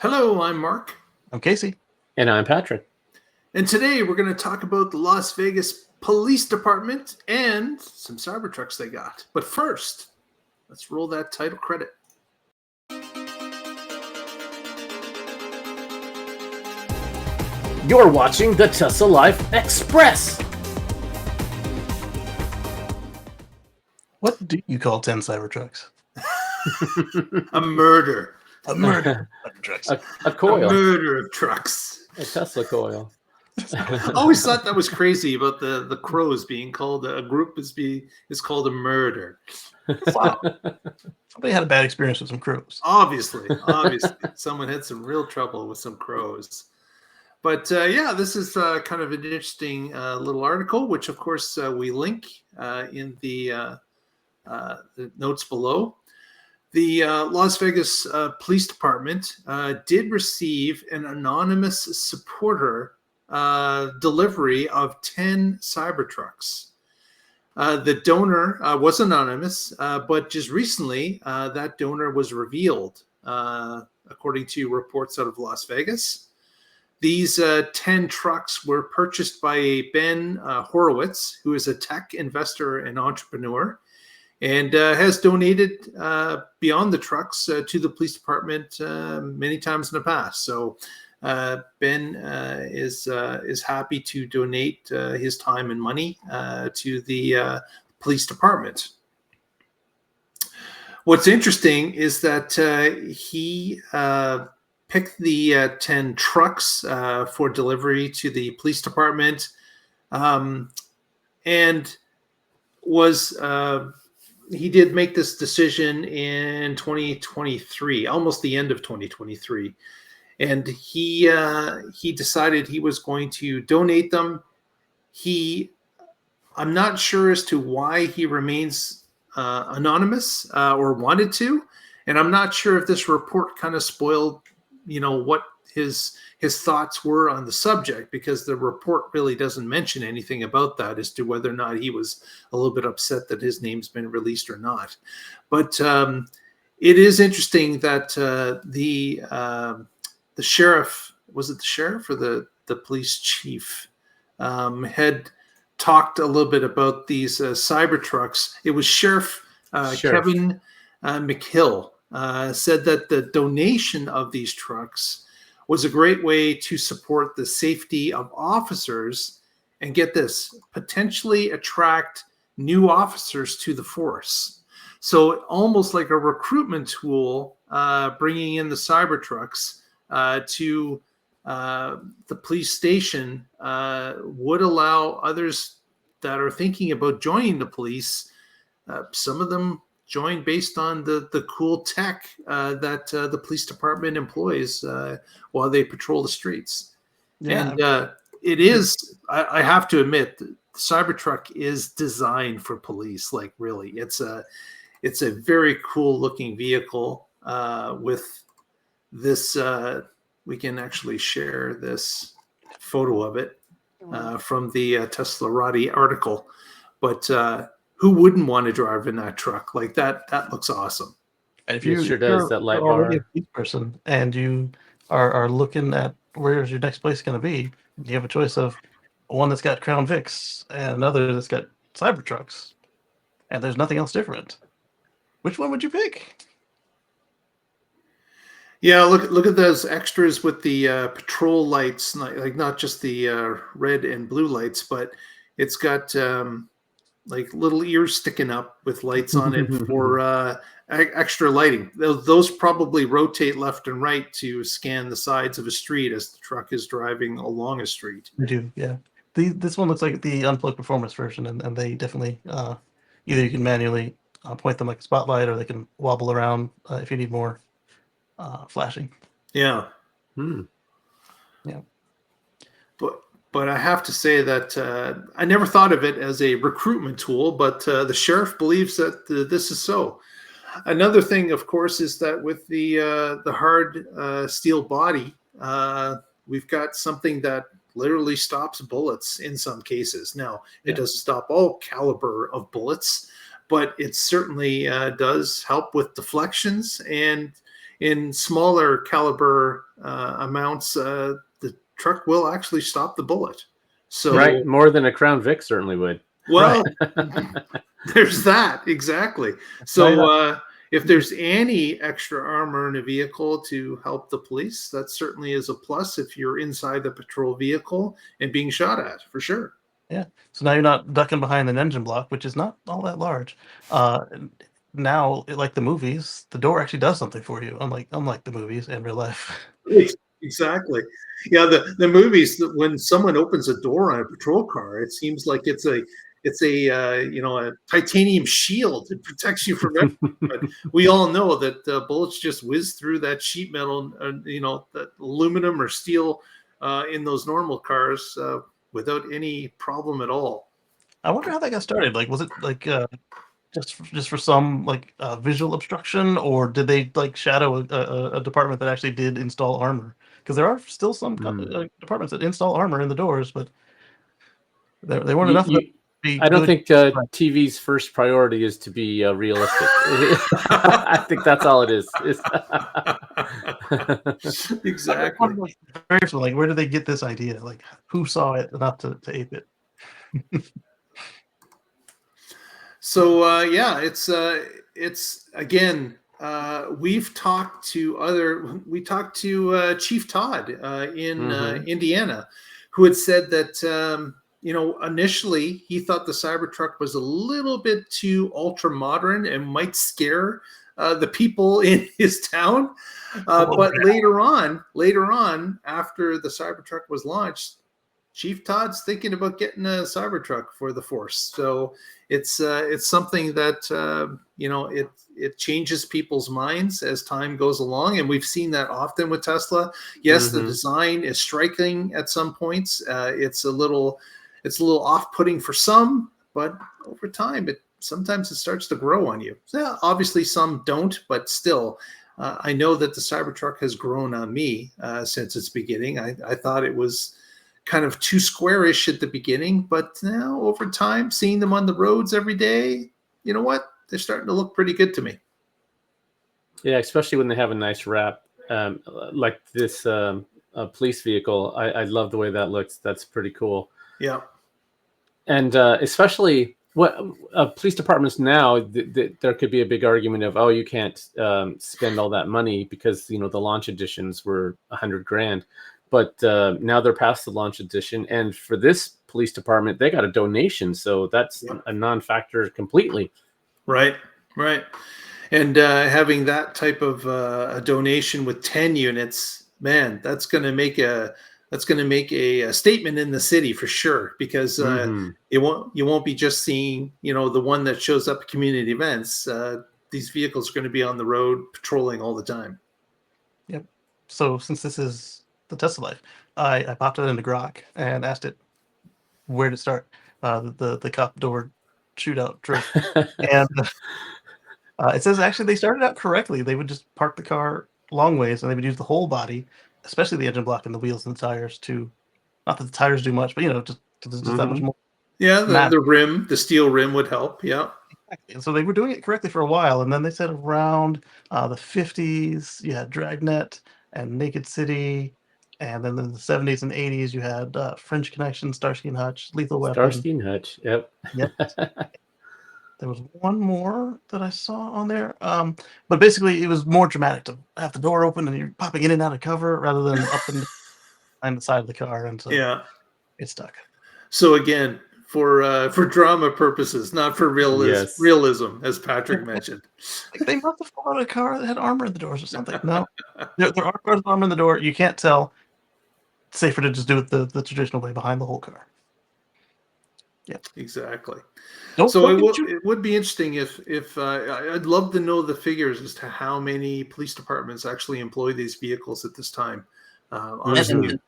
Hello, I'm Mark. I'm Casey. And I'm Patrick. And today we're going to talk about the Las Vegas Police Department and some Cybertrucks they got. But first, let's roll that title credit. You're watching the Tesla Life Express. What do you call 10 Cybertrucks? A murder. A murder of Cybertrucks. A coil. A murder of trucks. A Tesla coil. I always thought that was crazy about the crows being called a group is called a murder. Wow. Somebody had a bad experience with some crows. Obviously, someone had some real trouble with some crows. But this is kind of an interesting little article, which of course we link in the notes below. The Las Vegas Police Department did receive an anonymous supporter delivery of 10 Cybertrucks. The donor was anonymous, but just recently that donor was revealed, according to reports out of Las Vegas. These 10 trucks were purchased by Ben Horowitz, who is a tech investor and entrepreneur, and has donated beyond the trucks to the police department many times in the past. So Ben is happy to donate his time and money to the police department. What's interesting is that he picked the 10 trucks for delivery to the police department, and was he did make this decision in 2023, almost the end of 2023, and he decided he was going to donate them. I'm not sure as to why he remains anonymous or wanted to, and I'm not sure if this report kind of spoiled what his thoughts were on the subject, because the report really doesn't mention anything about that as to whether or not he was a little bit upset that his name's been released or not. But it is interesting that the sheriff, was it the sheriff or the police chief, had talked a little bit about these Cybertrucks. It was Sheriff Kevin McHill. Said that the donation of these trucks was a great way to support the safety of officers and, get this, potentially attract new officers to the force. So almost like a recruitment tool, bringing in the Cybertrucks to the police station would allow others that are thinking about joining the police, some of them join based on the cool tech that the police department employs while they patrol the streets. Yeah. And it is, I have to admit, the Cybertruck is designed for police. Like, really, it's a very cool looking vehicle with this. We can actually share this photo of it from the Teslarati article, but who wouldn't want to drive in that truck? Like that looks awesome. And if you sure does, that light are already bar. a police person and you are looking at where's your next place going to be, you have a choice of one that's got Crown Vics and another that's got Cybertrucks, and there's nothing else different. Which one would you pick? Yeah, look at those extras with the patrol lights, like not just the red and blue lights, but it's got like little ears sticking up with lights on it for extra lighting. Those probably rotate left and right to scan the sides of a street as the truck is driving along a street. They do, yeah. This one looks like the unplugged performance version, and they definitely either you can manually point them like a spotlight, or they can wobble around if you need more flashing. Yeah. Yeah. But I have to say that I never thought of it as a recruitment tool, but the sheriff believes that this is so. Another thing, of course, is that with the hard steel body, we've got something that literally stops bullets in some cases. Now, it doesn't stop all caliber of bullets, but it certainly does help with deflections, and in smaller caliber amounts, the truck will actually stop the bullet. So, Right, more than a Crown Vic certainly would. well, there's that exactly. Now you're So, not- if there's any extra armor in a vehicle to help the police, that certainly is a plus if you're inside the patrol vehicle and being shot at, for sure. Yeah. So now you're not ducking behind an engine block, which is not all that large. And now, like the movies, the door actually does something for you, unlike the movies in real life. Exactly. Yeah, the movies that when someone opens a door on a patrol car, it seems like it's a a titanium shield. It protects you from everything. But we all know that bullets just whiz through that sheet metal, that aluminum or steel in those normal cars without any problem at all. I wonder how that got started. Like, was it like just for some like visual obstruction, or did they like shadow a department that actually did install armor? Because there are still some departments that install armor in the doors, but they weren't enough of them to be I don't good. think TV's first priority is to be realistic. I think that's all it is. Exactly. Like, where did they get this idea? Like, who saw it enough to ape it? So yeah, it's again. We talked to Chief Todd in Indiana, who had said that initially he thought the Cybertruck was a little bit too ultra modern and might scare the people in his town. But later on, after the Cybertruck was launched, Chief Todd's thinking about getting a Cybertruck for the force. So it's something that it changes people's minds as time goes along, and we've seen that often with Tesla. Yes, the design is striking at some points. It's a little off-putting for some, but over time, sometimes it starts to grow on you. So obviously, some don't, but still. I know that the Cybertruck has grown on me since its beginning. I thought it was kind of too squarish at the beginning, but now over time, seeing them on the roads every day, you know what? They're starting to look pretty good to me. Yeah, especially when they have a nice wrap, like this police vehicle. I love the way that looks. That's pretty cool. Yeah. And especially what police departments now, there could be a big argument of, oh, you can't spend all that money because the launch editions were $100,000. But now they're past the launch edition, and for this police department, they got a donation, so that's a non-factor completely. Right. And having that type of a donation with 10 units, man, that's going to make a statement in the city for sure, because you won't be just seeing the one that shows up at community events. These vehicles are going to be on the road patrolling all the time. Yep. So since this is the Tesla Life, I popped it into Grok and asked it where to start the cop door shootout trick, and it says actually they started out correctly. They would just park the car long ways, and they would use the whole body, especially the engine block and the wheels and the tires, to not that the tires do much, but just there's just that much more. Yeah, the rim, the steel rim would help. Yeah. Exactly. And so they were doing it correctly for a while, and then they said around the 50s you had Dragnet and Naked City, and then in the 70s and 80s you had French Connection, Starsky and Hutch, Lethal Weapon. Starsky and Hutch, yep. There was one more that I saw on there, but basically it was more dramatic to have the door open and you're popping in and out of cover rather than up and behind the side of the car, and so it stuck. So again, for drama purposes, not for realism, as Patrick mentioned. They must have followed a car that had armor in the doors or something. No, there are cars with armor in the door. You can't tell. It's safer to just do it the traditional way, behind the whole car. Yeah, exactly. It would be interesting if I'd love to know the figures as to how many police departments actually employ these vehicles at this time. Honestly,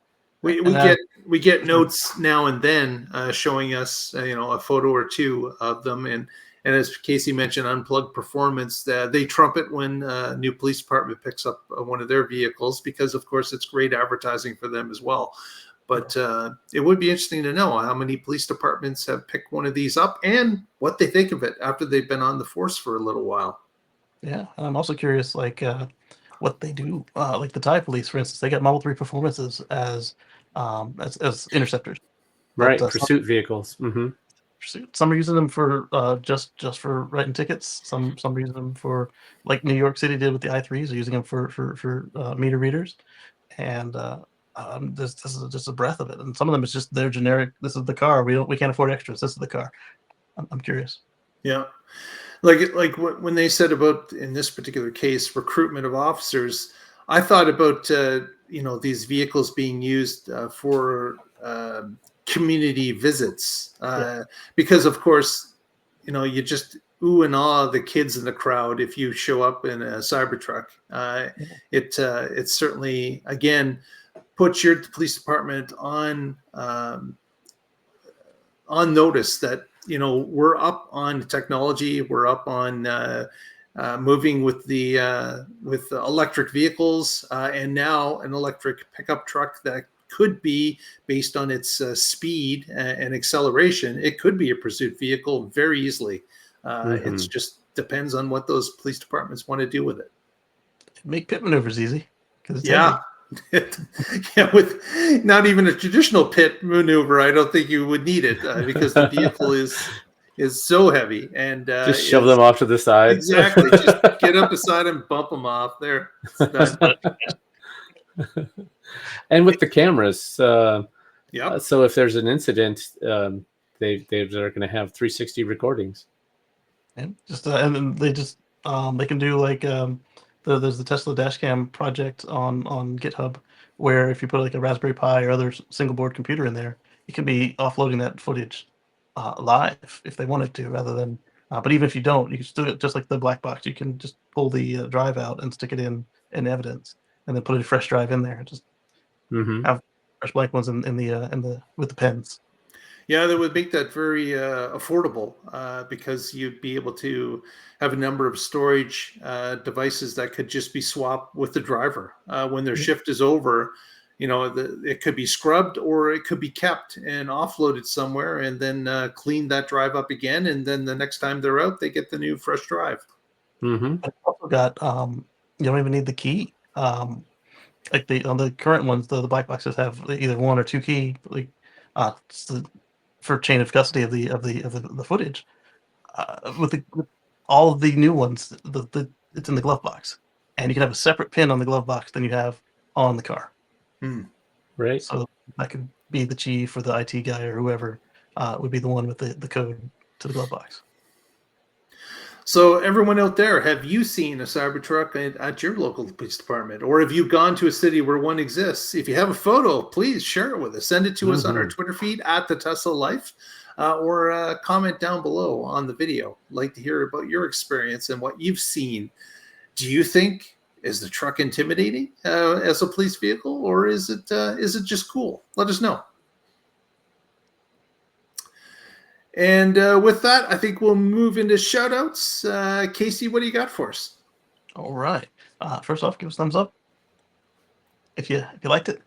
we get notes now and then showing us a photo or two of them, and as Casey mentioned, Unplugged Performance, they trumpet when a new police department picks up one of their vehicles, because of course it's great advertising for them as well. But it would be interesting to know how many police departments have picked one of these up and what they think of it after they've been on the force for a little while. Yeah, and I'm also curious, like what they do. Like the Thai police, for instance, they got Model 3 performances as interceptors. But Right, pursuit vehicles. some are using them for just for writing tickets. Some are using them for, like New York City did with the i3s, are using them for meter readers. And this is just a breath of it. And some of them is just their generic. This is the car. We can't afford extras. This is the car. I'm curious. Yeah. Like when they said about, in this particular case, recruitment of officers, I thought about these vehicles being used for community visits, because of course, you just ooh and ah the kids in the crowd if you show up in a Cybertruck. It certainly, again, puts your police department on notice that we're up on technology, we're up on moving with the with electric vehicles, and now an electric pickup truck that could be, based on its speed and acceleration, it could be a pursuit vehicle very easily. It's just depends on what those police departments want to do with it. Make pit maneuvers easy because it's Yeah. Yeah, with not even a traditional pit maneuver, I don't think you would need it, because the vehicle is so heavy, and Just shove them off to the side. exactly, just get up beside them, bump them off. There, it's done. And with the cameras, Yep. so if there's an incident, they're going to have 360 recordings. And just and then they can do like there's the Tesla Dashcam project on GitHub, where if you put like a Raspberry Pi or other single board computer in there, you can be offloading that footage live if they wanted to, rather than. But even if you don't, you can still, just like the black box, you can just pull the drive out and stick it in evidence, and then put a fresh drive in there. Just have fresh blank ones in the with the pens. Yeah, that would make that very affordable, because you'd be able to have a number of storage devices that could just be swapped with the driver when their shift is over. It could be scrubbed, or it could be kept and offloaded somewhere, and then clean that drive up again. And then the next time they're out, they get the new fresh drive. I've also got you don't even need the key. Like on the current ones, the black boxes have either one or two key, like for chain of custody of the footage. With all of the new ones, it's in the glove box, and you can have a separate pin on the glove box than you have on the car. Right. So that could be the chief or the IT guy or whoever would be the one with the code to the glove box. So everyone out there, have you seen a Cybertruck at your local police department? Or have you gone to a city where one exists? If you have a photo, please share it with us. Send it to us on our Twitter feed at the Tesla Life, or comment down below on the video. I'd like to hear about your experience and what you've seen. Do you think, is the truck intimidating as a police vehicle, or is it just cool? Let us know. And with that, I think we'll move into shout-outs. Casey, what do you got for us? All right. First off, give us a thumbs up if you liked it.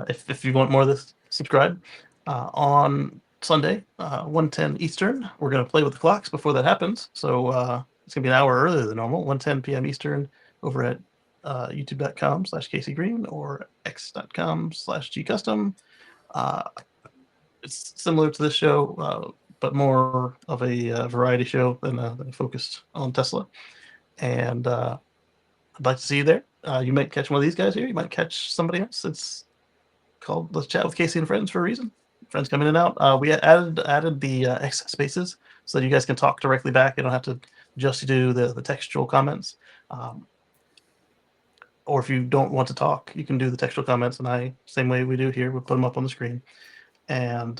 If you want more of this, subscribe. On Sunday, 1:10 Eastern, we're going to play with the clocks before that happens. So it's going to be an hour earlier than normal, 1:10 p.m. Eastern, over at youtube.com/Casey Green or x.com/gcustom. It's similar to this show, but more of a variety show than focused on Tesla. And I'd like to see you there. You might catch one of these guys here. You might catch somebody else. It's called Let's Chat with Casey and Friends for a reason. Friends come in and out. We added the X spaces so that you guys can talk directly back. You don't have to just do the textual comments. Or if you don't want to talk, you can do the textual comments, and same way we do here, we'll put them up on the screen. And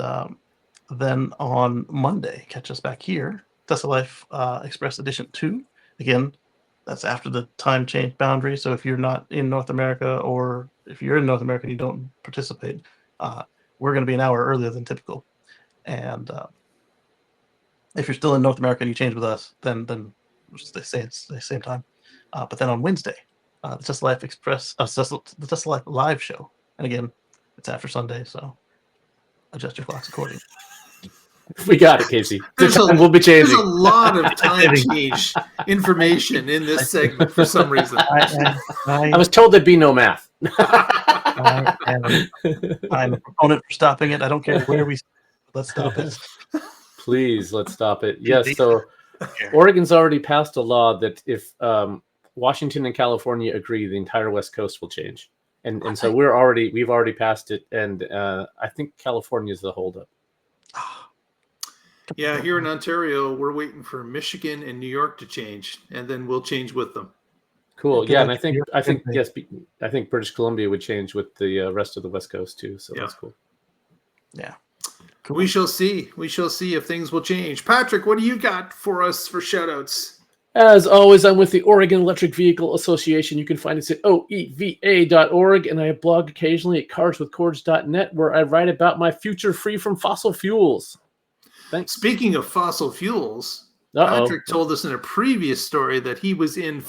then on Monday, catch us back here, Tesla Life Express Edition 2. Again, that's after the time change boundary. So if you're not in North America, or if you're in North America and you don't participate, we're going to be an hour earlier than typical. And if you're still in North America and you change with us, then they say it's the same time. But then on Wednesday, the Tesla Life Express, the Tesla Life live show. And again, it's after Sunday, so adjust your clocks accordingly. We got it, Casey. There's The time will be There's changing. a lot of time change information in this segment for some reason. I was told there'd be no math. I'm a proponent for stopping it. I don't care where we. Let's stop it. Please, let's stop it. Yes, so Oregon's already passed a law that if Washington and California agree, the entire West Coast will change, and so we've already passed it, and I think California's the holdup. Yeah, here in Ontario, we're waiting for Michigan and New York to change, and then we'll change with them. Cool. Yeah, and I think yes, I think British Columbia would change with the rest of the West Coast too. So that's cool. Yeah. Cool. We shall see. We shall see if things will change. Patrick, what do you got for us for shoutouts? As always, I'm with the Oregon Electric Vehicle Association. You can find us at oeva.org, and I blog occasionally at carswithcords.net, where I write about my future free from fossil fuels. Thanks. Speaking of fossil fuels, Patrick told us in a previous story that he was in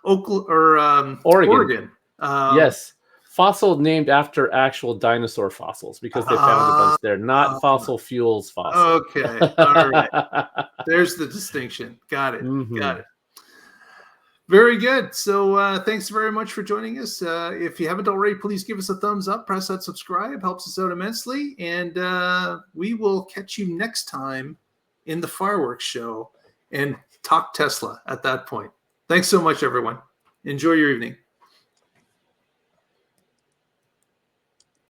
Oregon. Yes. Fossil named after actual dinosaur fossils because they found a bunch there, not fossil fuels fossil. Okay. All right. There's the distinction. Got it. Mm-hmm. Got it. Very good. So thanks very much for joining us. If you haven't already, please give us a thumbs up, press that subscribe, helps us out immensely. And we will catch you next time in the fireworks show and talk Tesla at that point. Thanks so much, everyone. Enjoy your evening.